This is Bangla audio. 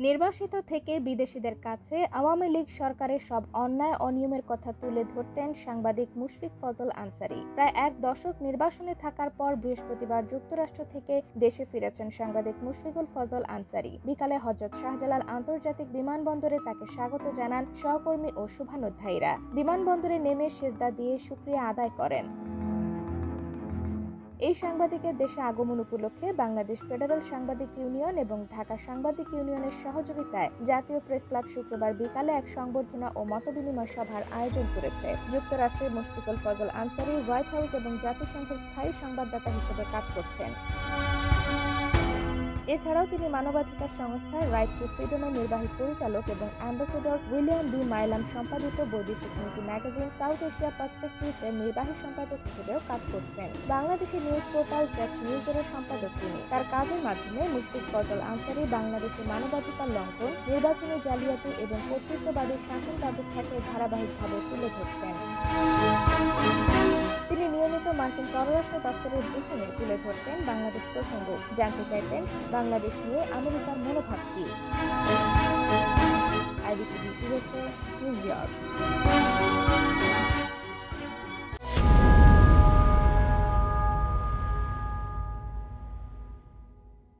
নির্বাসিত থেকে বিদেশিদের কাছে আওয়ামী লীগ সরকারের সব অন্যায় অনিয়মের কথা তুলে ধরতেন সাংবাদিক মুশফিক ফজল আনসারী। প্রায় এক দশক নির্বাসনে থাকার পর বৃহস্পতিবার যুক্তরাষ্ট্র থেকে দেশে ফিরেছেন সাংবাদিক মুশফিকুল ফজল আনসারী। বিকালে হযরত শাহজালাল আন্তর্জাতিক বিমানবন্দরে তাকে স্বাগত জানান সহকর্মী ও শুভানুধ্যায়ীরা। বিমানবন্দরে নেমে সেজদা দিয়ে শুকরিয়া আদায় করেন। এই সাংবাদিকের দেশে আগমন উপলক্ষে বাংলাদেশ ফেডারেল সাংবাদিক ইউনিয়ন এবং ঢাকা সাংবাদিক ইউনিয়নের সহযোগিতায় জাতীয় প্রেস ক্লাব শুক্রবার বিকালে এক সংবর্ধনা ও মতবিনিময় সভার আয়োজন করেছে। যুক্তরাষ্ট্রের মুশফিকুল ফজল আনসারী হোয়াইট হাউস এবং জাতিসংঘের স্থায়ী সংবাদদাতা হিসেবে কাজ করছেন। এছাড়াও তিনি মানবাধিকার সংস্থা রাইট টু ফ্রিডমের নির্বাহী পরিচালক এবং অ্যাম্বাসেডর উইলিয়াম বি মাইলাম সম্পাদিত বৈদেশিক নীতি ম্যাগাজিন সাউথ এশিয়া পার্সপেক্টিভ-এর নির্বাহী সম্পাদক হিসেবেও কাজ করছেন। বাংলাদেশের নিউজ পোর্টাল জাস্ট নিউজের সম্পাদক তিনি। তার কাজের মাধ্যমে মুশফিক ফজল আনসারী বাংলাদেশের মানবাধিকার লঙ্ঘন, নির্বাচনী জালিয়াতি এবং কর্তৃত্ববাদী শাসন ব্যবস্থাকে ধারাবাহিকভাবে তুলে ধরছেন। তিনি নিয়মিত মার্কিন পররাষ্ট্র দপ্তরের ব্রিফিংয়ে তুলে ধরতেন বাংলাদেশ প্রসঙ্গ, জানতে চাইতেন বাংলাদেশ নিয়ে আমেরিকার মনোভাব কি। IBTV USA, new York.